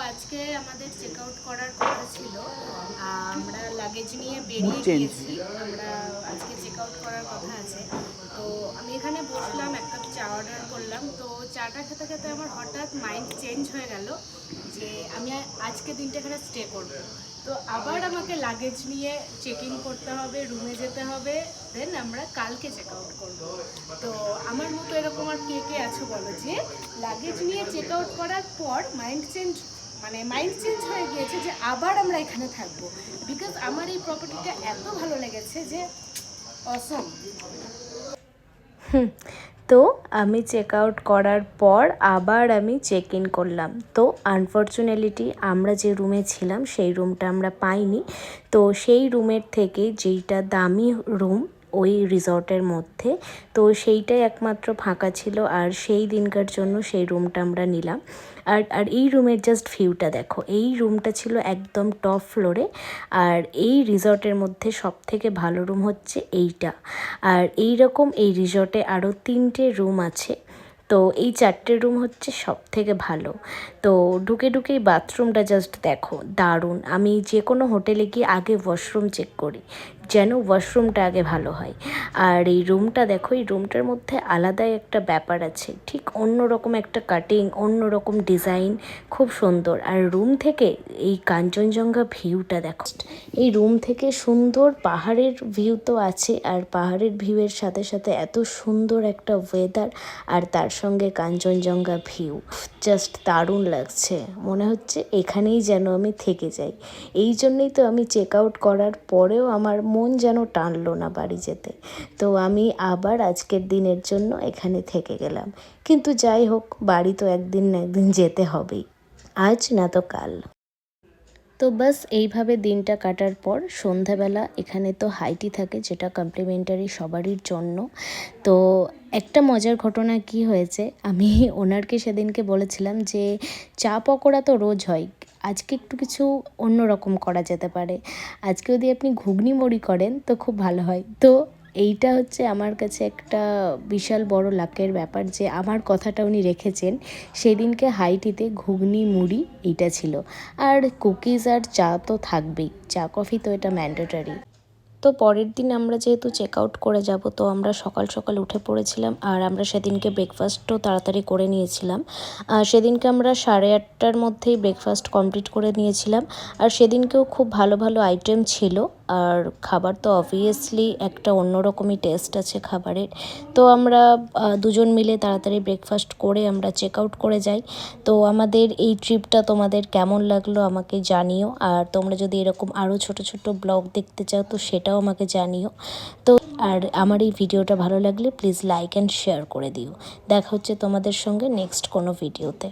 আজকে আমাদের check out করার কথা ছিল। আমরা লাগেজ নিয়ে বেরিয়ে গিয়েছি। আমরা আজকে চেক আউট করার কথা আছে। তো আমি এখানে বসলাম, এক কাপ চা অর্ডার করলাম। তো চাটা খেতে খেতে আমার হঠাৎ মাইন্ড চেঞ্জ হয়ে গেল যে আমি আজকে দিনটা এখানে স্টে করব। তো আবার আমাকে লাগেজ নিয়ে চেক ইন করতে হবে, রুমে যেতে হবে, দেন আমরা কালকে চেক আউট করবো। তো আমার মতো এরকম আর কে কে আছো বলো, যে লাগেজ নিয়ে চেক আউট করার পর মাইন্ড চেঞ্জ হয়ে গিয়েছে যে আবার আমরা এখানে থাকবো, বিকজ আমার এই প্রপার্টিটা এত ভালো লেগেছে যে অসম। তো আমি চেক আউট করার পর আবার আমি চেক ইন করলাম। তো আনফর্চুনেটলি আমরা যে রুমে ছিলাম সেই রুমটা আমরা পাইনি। তো সেই রুমের থেকে যেইটা দামি রুম ওই রিসর্টের মধ্যে, তো সেইটাই একমাত্র ফাঁকা ছিল, আর সেই দিনকার জন্য সেই রুমটা আমরা নিলাম। আর এই রুমের জাস্ট ভিউটা দেখো, এই রুমটা ছিল একদম টপ ফ্লোরে। আর এই রিসর্টের মধ্যে সবথেকে ভালো রুম হচ্ছে এইটা। আর এই রকম এই রিসর্টে আরও 3টে রুম আছে। তো এই 4টে রুম হচ্ছে সব থেকে ভালো। তো ঢুকেই বাথরুমটা জাস্ট দেখো, দারুণ। আমি যে কোনো হোটেলে গিয়ে আগে ওয়াশরুম চেক করি, যেন ওয়াশরুমটা আগে ভালো হয়। আর এই রুমটা দেখো, এই রুমটার মধ্যে আলাদাই একটা ব্যাপার আছে, ঠিক অন্যরকম একটা কাটিং, অন্যরকম ডিজাইন, খুব সুন্দর। আর রুম থেকে এই কাঞ্চনজঙ্ঘা ভিউটা দেখো, এই রুম থেকে সুন্দর পাহাড়ের ভিউ তো আছে, আর পাহাড়ের ভিউয়ের সাথে সাথে এত সুন্দর একটা ওয়েদার, আর তার সঙ্গে কাঞ্চনজঙ্ঘা ভিউ, জাস্ট দারুণ লাগছে। মনে হচ্ছে এখানেই যেন আমি থেকে যাই। এই জন্যই তো আমি চেক আউট করার পরেও আমার মন যেন টানলো না বাড়ি যেতে। তো আমি আবার আজকের দিনের জন্য এখানে থেকে গেলাম। কিন্তু যাই হোক, বাড়ি তো একদিন না একদিন যেতে হবেই, আজ না তো কাল। তো বাস এইভাবে দিনটা কাটার পর সন্ধ্যাবেলা এখানে তো হাইটি থাকে, যেটা কমপ্লিমেন্টারি সবারই জন্য। তো একটা মজার ঘটনা কি হয়েছে, আমি ওনারকে সেদিনকে বলেছিলাম যে চা পকোড়া তো রোজ হয়, আজকে একটু কিছু অন্য রকম করা যেতে পারে। আজকে যদি আপনি ঘুগনি মুড়ি করেন তো খুব ভালো হয়। তো এইটা হচ্ছে আমার কাছে একটা বিশাল বড় লাকের ব্যাপার যে আমার কথাটা উনি রেখেছেন। সেদিনকে হাইটিতে ঘুগনি মুড়ি এইটা ছিল, আর কুকিজ আর চা তো থাকবেই, চা কফি তো এটা ম্যান্ডেটরি। তো পরের দিন আমরা যেহেতু চেক আউট করে যাব, তো আমরা সকাল সকাল উঠে পড়েছিলাম, আর আমরা সেদিনকে ব্রেকফাস্টও তাড়াতাড়ি করে নিয়েছিলাম। সেদিনকে আমরা 8:30টার মধ্যেই ব্রেকফাস্ট কমপ্লিট করে নিয়েছিলাম। আর সেদিনকেও খুব ভালো ভালো আইটেম ছিল, আর খাবার তো অবভিয়াসলি একটা অন্যরকমই টেস্ট আছে খাবারের। তো আমরা দুজন মিলে তাড়াতাড়ি ব্রেকফাস্ট করে আমরা চেক আউট করে যাই। তো আমাদের এই ট্রিপটা তোমাদের কেমন লাগলো আমাকে জানিও, আর তোমরা যদি এরকম আরও ছোট ছোট ব্লগ দেখতে চাও তো সেটাও আমাকে জানিও। তো আর আমার এই ভিডিওটা ভালো লাগলে প্লিজ লাইক অ্যান্ড শেয়ার করে দিও। দেখা হচ্ছে তোমাদের সঙ্গে নেক্সট কোনো ভিডিওতে।